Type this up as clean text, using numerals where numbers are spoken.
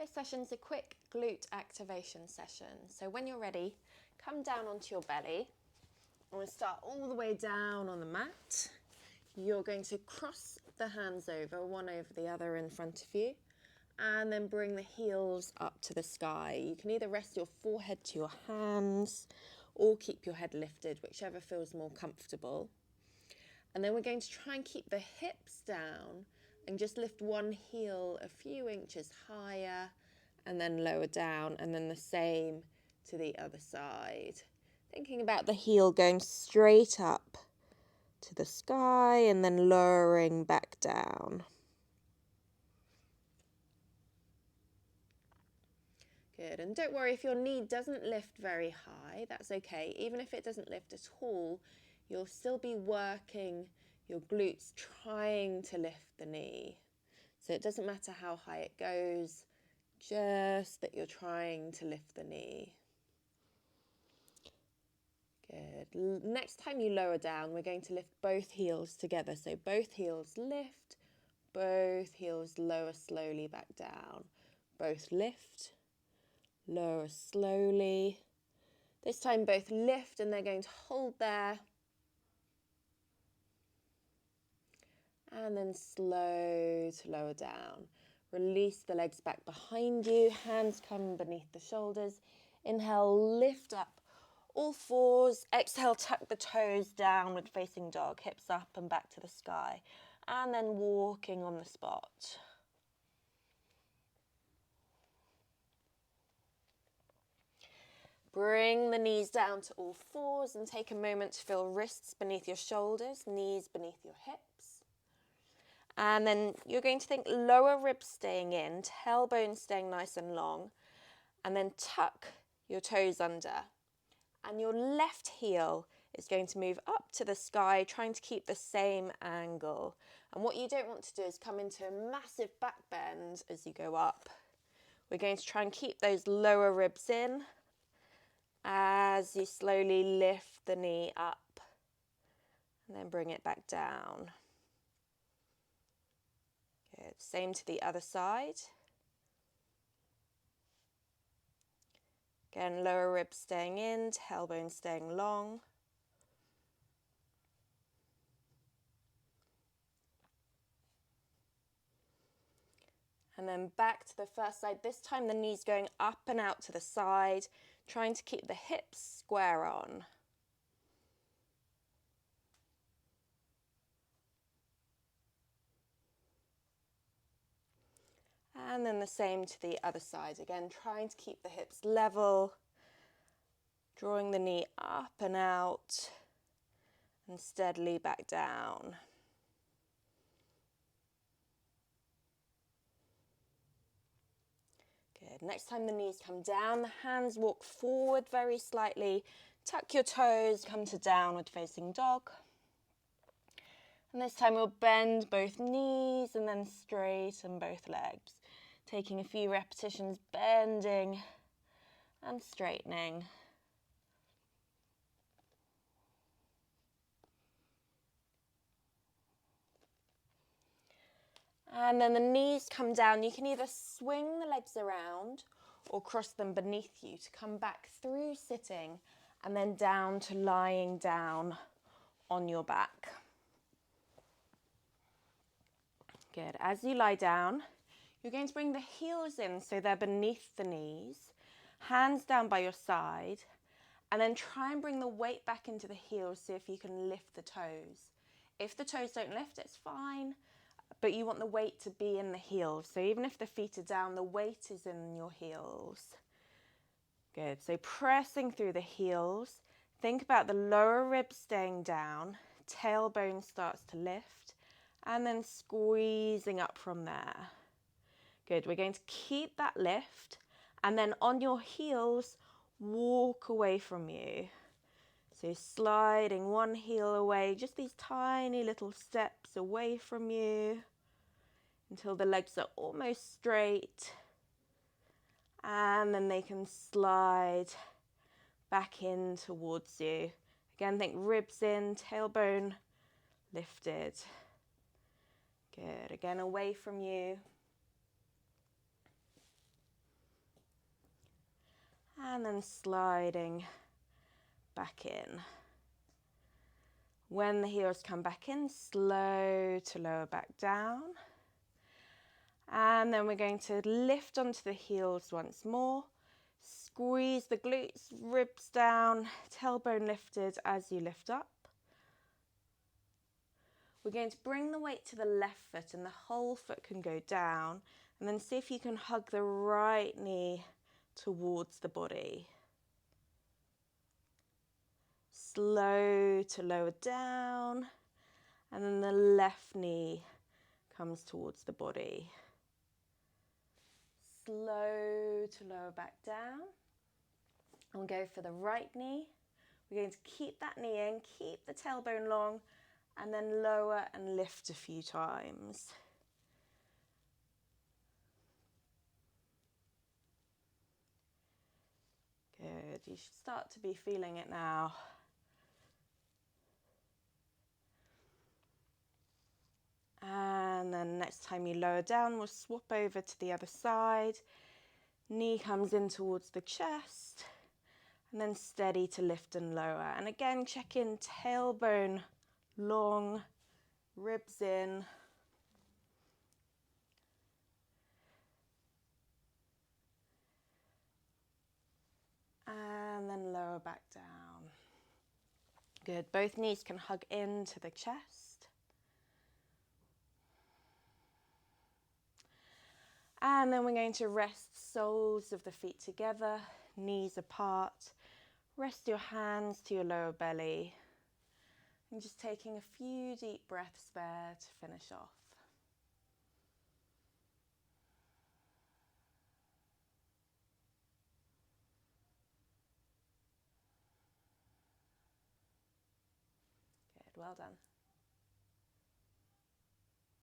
This session's a quick glute activation session. So when you're ready, come down onto your belly. I'm going to start all the way down on the mat. You're going to cross the hands over, one over the other in front of you, and then bring the heels up to the sky. You can either rest your forehead to your hands or keep your head lifted, whichever feels more comfortable. And then we're going to try and keep the hips down and just lift one heel a few inches higher and then lower down, and then the same to the other side. Thinking about the heel going straight up to the sky and then lowering back down. Good, and don't worry if your knee doesn't lift very high, that's okay. Even if it doesn't lift at all, you'll still be working your glutes trying to lift the knee. So it doesn't matter how high it goes, just that you're trying to lift the knee. Good. Next time you lower down, we're going to lift both heels together. So both heels lift, both heels lower slowly back down. Both lift, lower slowly. This time both lift and they're going to hold there. And then slow to lower down. Release the legs back behind you. Hands come beneath the shoulders. Inhale, lift up all fours. Exhale, tuck the toes, downward facing dog. Hips up and back to the sky. And then walking on the spot. Bring the knees down to all fours and take a moment to feel wrists beneath your shoulders, knees beneath your hips. And then you're going to think lower ribs staying in, tailbone staying nice and long, and then tuck your toes under. And your left heel is going to move up to the sky, trying to keep the same angle. And what you don't want to do is come into a massive back bend as you go up. We're going to try and keep those lower ribs in as you slowly lift the knee up and then bring it back down. Good. Same to the other side. Again, lower ribs staying in, tailbone staying long. And then back to the first side. This time the knees going up and out to the side, trying to keep the hips square on. And then the same to the other side. Again, trying to keep the hips level, drawing the knee up and out and steadily back down. Good. Next time the knees come down, the hands walk forward very slightly. Tuck your toes, come to downward facing dog. And this time we'll bend both knees and then straighten both legs. Taking a few repetitions, bending and straightening. And then the knees come down. You can either swing the legs around or cross them beneath you to come back through sitting and then down to lying down on your back. Good. As you lie down, you're going to bring the heels in so they're beneath the knees, hands down by your side, and then try and bring the weight back into the heels, see if you can lift the toes. If the toes don't lift, it's fine, but you want the weight to be in the heels. So even if the feet are down, the weight is in your heels. Good. So pressing through the heels. Think about the lower ribs staying down, tailbone starts to lift, and then squeezing up from there. Good. We're going to keep that lift, and then on your heels, walk away from you. So sliding one heel away, just these tiny little steps away from you until the legs are almost straight, and then they can slide back in towards you. Again, think ribs in, tailbone lifted. Good. Again, away from you. and then sliding back in. When the heels come back in, slow to lower back down. And then we're going to lift onto the heels once more. Squeeze the glutes, ribs down, tailbone lifted as you lift up. We're going to bring the weight to the left foot and the whole foot can go down. And then see if you can hug the right knee towards the body. Slow to lower down. And then the left knee comes towards the body. Slow to lower back down. And we'll go for the right knee. We're going to keep that knee in, keep the tailbone long, and then lower and lift a few times. Good, you should start to be feeling it now. And then next time you lower down, we'll swap over to the other side. Knee comes in towards the chest. And then steady to lift and lower. And again, check in, tailbone long, ribs in. And then lower back down. Good, both knees can hug into the chest. And then we're going to rest soles of the feet together, knees apart. Rest your hands to your lower belly. And just taking a few deep breaths there to finish off. Good, well done.